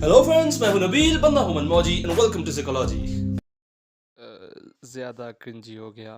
Hello friends, मैं हूं नबील, बंदा हूं मनमौजी एंड वेलकम टू साइकोलॉजी। ज्यादा क्रिंजी हो गया।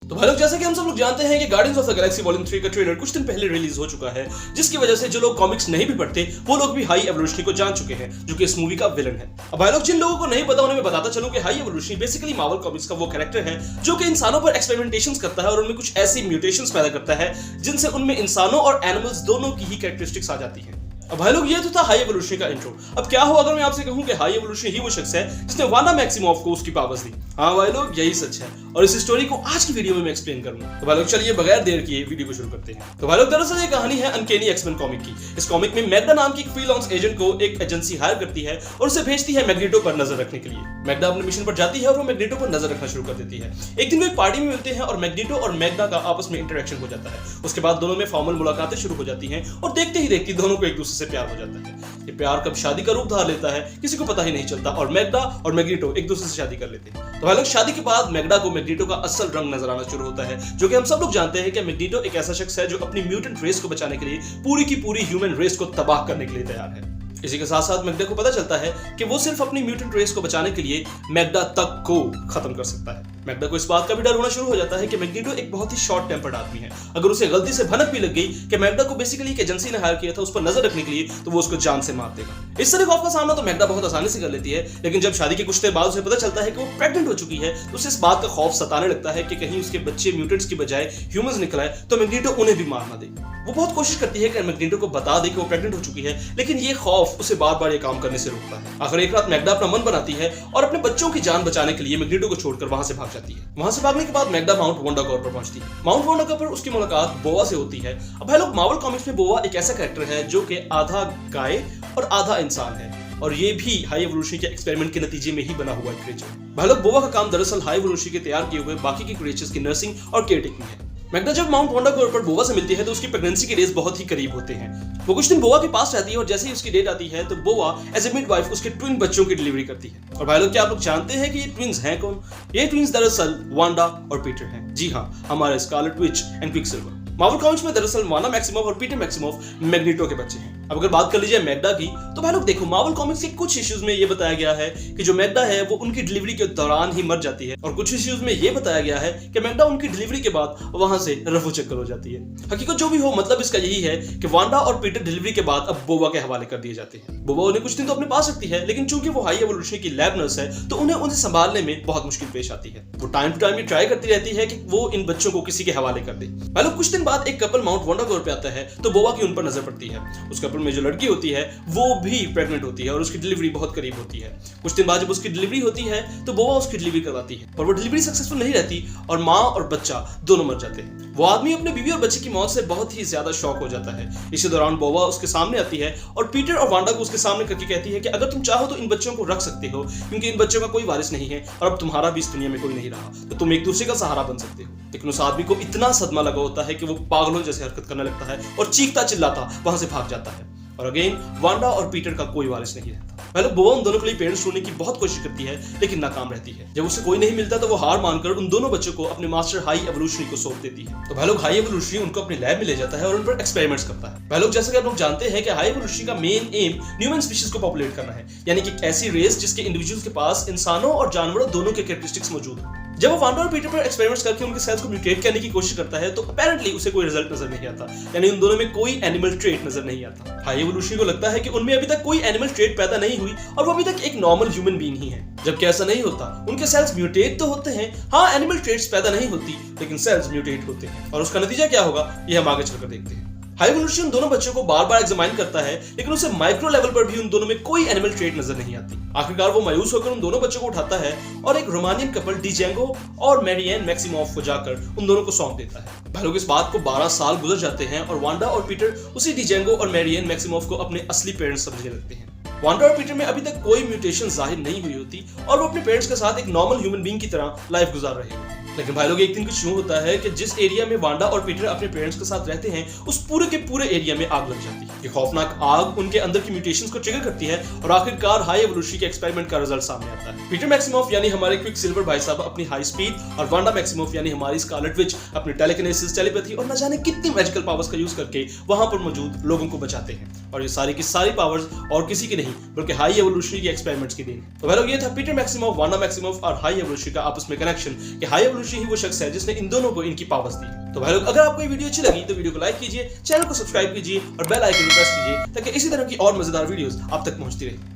तो भाई लोग, जैसा कि हम सब लोग जानते हैं कि guardians of the Galaxy volume 3 का ट्रेलर कुछ दिन पहले रिलीज हो चुका है, जिसकी वजह से जो लोग कॉमिक्स नहीं भी पढ़ते वो लोग भी हाई एवोल्यूशनरी को जान चुके हैं, जो कि इस मूवी का विलन है। अब भाई लोग, जिन लोगों को नहीं पता उन्हें मैं बताता चलूं कि high evolutionary basically Marvel comics का वो कैरेक्टर है जो कि इंसानों पर एक्सपेरिमेंटेशंस करता है और उनमें कुछ ऐसी म्यूटेशंस पैदा करता है जिनसे उनमें इंसानों और एनिमल्स दोनों की ही कैरेक्टरिस्टिक्स आ जाती है। अब भाई लोग, ये तो था हाई एवोल्यूशनरी का इंट्रो। अब क्या हो अगर मैं आपसे कहूं कि हाई एवोल्यूशनरी ही वो शख्स है जिसने वांडा मैक्सिमोव को उसकी पावर्स दी। हाँ भाई लोग, यही सच है और इस स्टोरी को आज की वीडियो में मैं एक्सप्लेन करूंगा। तो भाई लोग, चलिए बगैर देर किए वीडियो को शुरू करते हैं। तो भाई लोग, दरअसल ये कहानी है अनकेनी एक्समैन कॉमिक की। इस कॉमिक में मैग्ना नाम की एक फ्रीलांस एजेंट को एक एजेंसी हायर करती है और उसे भेजती है मैग्नेटो पर नजर रखने के लिए। मैग्ना अपने मिशन पर जाती है और वो मैग्नेटो पर नजर रखना शुरू कर देती है। एक दिन वो एक पार्टी में मिलते हैं और मैग्नेटो और मैग्ना का आपस में इंटरेक्शन हो जाता है। उसके बाद दोनों में फॉर्मल मुलाकातें शुरू हो जाती हैं और देखते ही देखते दोनों को एक दूसरे से प्यार हो जाता है। ये प्यार कब शादी का रूप धार लेता है किसी को पता ही नहीं चलता और मैग्ना और मैग्नेटो एक दूसरे से शादी कर लेते हैं। तो भाई लोग, शादी के बाद मैग्ना को मैग्नेटो का असल रंग नजर आना शुरू होता है, जो कि हम सब लोग जानते हैं कि मैग्नेटो एक ऐसा शख्स है जो अपनी म्यूटेंट रेस को बचाने के लिए पूरी की पूरी ह्यूमन रेस को तबाह करने के लिए तैयार है। इसी के साथ साथ मैग्ना को पता चलता है कि वो सिर्फ अपनी म्यूटेंट रेस को बचाने के लिए मैग्ना तक को खत्म कर सकता है। मैग्ना को इस बात का भी डर होना शुरू हो जाता है कि मैग्नेटो एक बहुत ही शॉर्ट टेम्पर्ड आदमी है। अगर उसे गलती से भनक भी लग गई कि मैग्ना को बेसिकली एक एजेंसी ने हायर किया था उस पर नजर रखने के लिए, तो वो उसको जान से मार देगा। इस तरह खौफ का सामना तो मैग्ना बहुत आसानी से कर लेती है, लेकिन जब शादी के कुछ देर बाद उसे पता चलता है कि वो प्रेग्नेंट हो चुकी है तो उसे इस बात का खौफ सताने लगता है कि कहीं उसके बच्चे म्यूटेंट्स की बजाय ह्यूमंस निकल आए तो मैग्नेटो उन्हें भी मार ना दे। वो बहुत कोशिश करती है कि मैग्नेटो को बता दे कि वो प्रेग्नेंट हो चुकी है, लेकिन ये खौफ उसे बार बार ये काम करने से रोकता है। आखिर एक रात मैग्ना अपना मन बनाती है और अपने बच्चों की जान बचाने के लिए मैग्नेटो को छोड़कर वहां से भाग जाती है। वहां से भागने के बाद मैग्ना माउंट वंडागोर पर पहुंचती है। माउंट वंडागोर पर उसकी मुलाकात बोआ से होती है। अब भाई लोग, मार्वल कॉमिक्स में बोआ एक ऐसा कैरेक्टर है जो कि आधा गाय और आधा इंसान है और ये भी हाई एवोल्यूशनरी के एक्सपेरिमेंट के नतीजे में ही बना हुआ एक क्रिएचर। भाई लोग, बोआ का काम दरअसल हाई एवोल्यूशनरी के तैयार किए हुए बाकी के क्रिएचर्स की नर्सिंग और केयर टेकिंग है। मैग्ना जब माउंट वंडागोर पर बोआ से मिलती है तो उसकी प्रेगनेंसी के डेज बहुत ही करीब होते हैं। वो कुछ दिन बोआ के पास रहती है और जैसे ही उसकी डेट आती है तो बोआ एज ए मिडवाइफ उसके ट्विन बच्चों की डिलीवरी करती है। और भाई लोग, क्या आप लोग जानते हैं कि ये ट्विंस हैं कौन? ये ट्विंस दरअसल वांडा और पीटर हैं। जी हाँ, हमारे Scarlet Witch and Quicksilver. Marvel comics में दरअसल वांडा मैक्सिमोव और पीटर मैक्सिमोव मैग्नेटो के बच्चे हैं। अब अगर बात कर लीजिए मैग्ना की, तो भाई लोग देखो, मार्वल कॉमिक्स के कुछ इश्यूज में ये बताया गया है कि जो मैग्ना है वो उनकी डिलीवरी के दौरान ही मर जाती है और कुछ इश्यूज में ये बताया गया है कि मैग्ना उनकी डिलीवरी के बाद वहां से रफू चक्कर हो जाती है। हकीकत जो भी हो, मतलब इसका यही है कि वांडा और पीटर डिलीवरी के बाद अब बोआ के हवाले कर दिए जाते हैं। बोआ उन्हें कुछ दिन तो अपने पास रखती है, लेकिन चूंकि वो हाई एवोल्यूशनरी की लैब नर्स है तो उन्हें संभालने में बहुत मुश्किल पेश आती है। वो टाइम टू टाइम ये ट्राई करती रहती है कि वो इन बच्चों को किसी के हवाले कर दे। भाई लोग, कुछ दिन बाद एक कपल माउंट वंडागोर पे आता है तो बोआ की उन पर नजर पड़ती है। उस कपल में जो लड़की होती है वो भी प्रेग्नेंट होती है और उसकी डिलीवरी बहुत करीब होती है। कुछ दिन बाद जब उसकी डिलीवरी होती है तो बोआ उसकी डिलीवरी करवाती है और वो डिलीवरी सक्सेसफुल नहीं रहती और माँ और बच्चा दोनों मर जाते हैं। वो आदमी अपने बीवी और बच्चे की मौत से बहुत ही ज्यादा शॉक हो जाता है। इसी दौरान बोआ उसके सामने आती है और पीटर और वांडा को उसके सामने करके कहती है कि अगर तुम चाहो तो इन बच्चों को रख सकते हो, क्योंकि इन बच्चों का कोई वारिस नहीं है और अब तुम्हारा भी इस दुनिया में कोई नहीं रहा, तो तुम एक दूसरे का सहारा बन सकते हो। लेकिन उस आदमी को इतना सदमा लगा होता है कि वो पागलों जैसे हरकत करने लगता है और चीखता चिल्लाता वहां से भाग जाता है। और अगेन वांडा और पीटर का कोई वारिस नहीं रहता। पहले बोआ उन दोनों के लिए पेरेंट्स ढूंढने की बहुत कोशिश करती है, लेकिन नाकाम रहती है। जब उसे कोई नहीं मिलता तो वो हार मानकर उन दोनों बच्चों को अपने मास्टर हाई एवोल्यूशनरी को सौंप देती है। तो भाई लोग, हाई एवोल्यूशनरी उनको अपनी लैब में ले जाता है और उन पर एक्सपेरिमेंट्स करता है। भाई लोग, जैसा कि आप लोग जानते हैं कि हाई एवोल्यूशनरी का मेन एम ह्यूमन स्पीशीज को पॉपुलेट करना है, यानी कि एक ऐसी रेस जिसके इंडिविजुअल्स के पास इंसानों और जानवरों दोनों के कैरेक्टरिस्टिक्स मौजूद हो। जब वो वांडा और पीटर पर एक्सपेरिमेंट्स करके उनके सेल्स को म्यूटेट करने की कोशिश करता है तो अपेरेंटली उसे कोई रिजल्ट नजर नहीं आता, यानी उन दोनों में कोई एनिमल ट्रेट नजर नहीं आता। हाई एवोल्यूशनरी को लगता है कि उनमें अभी तक कोई एनिमल ट्रेट पैदा नहीं हुई और वो अभी तक एक नॉर्मल ह्यूमन बीइंग ही है, जबकि ऐसा नहीं होता। उनके सेल्स म्यूटेट तो होते हैं, हाँ, एनिमल ट्रेट्स पैदा नहीं होती, लेकिन सेल्स म्यूटेट होते हैं और उसका नतीजा क्या होगा ये हम आगे चलकर देखते हैं। हाई एवोल्यूशन दोनों बच्चों को बार बार एग्जामाइन करता है, लेकिन उसे माइक्रो लेवल पर भी उन दोनों में कोई एनिमल ट्रेट नजर नहीं आती। आखिरकार वो मायूस होकर उन दोनों बच्चों को उठाता है और एक रोमानियन कपल डिजेंगो और मैरियन मैक्सिमोव को जाकर उन दोनों को सौंप देता है। भाई लोग, इस बात को 12 साल गुजर जाते हैं और वांडा और पीटर उसी डिजेंगो और मैरियन मैक्सिमोव को अपने असली पेरेंट्स समझने लगते हैं। वांडा और पीटर में अभी तक कोई म्यूटेशन जाहिर नहीं हुई होती और वो अपने पेरेंट्स के साथ एक नॉर्मल ह्यूमन बीइंग की तरह लाइफ गुजार रहे होते। लेकिन भाई लोग, एक दिन कुछ यूं होता है कि जिस एरिया में वांडा और पीटर अपने पेरेंट्स के साथ रहते हैं उस पूरे के पूरे एरिया में आग लग जाती है। ये खौफनाक आग उनके अंदर की म्यूटेशंस को ट्रिगर करती है और आखिरकार हाई एवोल्यूशनरी के एक्सपेरिमेंट का रिजल्ट सामने आता है। पीटर मैक्सिमोव यानी हमारे क्विकसिल्वर भाई साहब अपनी हाई स्पीड और वांडा मैक्सिमोव यानी हमारी स्कारलेट विच अपनी टेलीकिनेसिस, टेलीपैथी और न जाने कितनी मैजिकल पावर्स का यूज करके वहां पर मौजूद लोगों को बचाते हैं। और ये सारी की सारी पावर्स और किसी की नहीं बल्कि हाई एवोल्यूशनरी के एक्सपेरिमेंट्स की देन। तो भाई लोग ये था पीटर मैक्सिमोव, वाना मैक्सिमोव और हाई एवोल्यूशनरी का आपस में कनेक्शन कि हाई एवोल्यूशनरी ही वो शख्स है जिसने इन दोनों को इनकी पावर्स दी। तो भाई लोग अगर आपको ये वीडियो अच्छी लगी तो वीडियो को लाइक कीजिए, चैनल को सब्सक्राइब कीजिए और बेल आइकन को प्रेस कीजिए ताकि इसी तरह की और मजेदार वीडियोस आप तक पहुंचती रहे।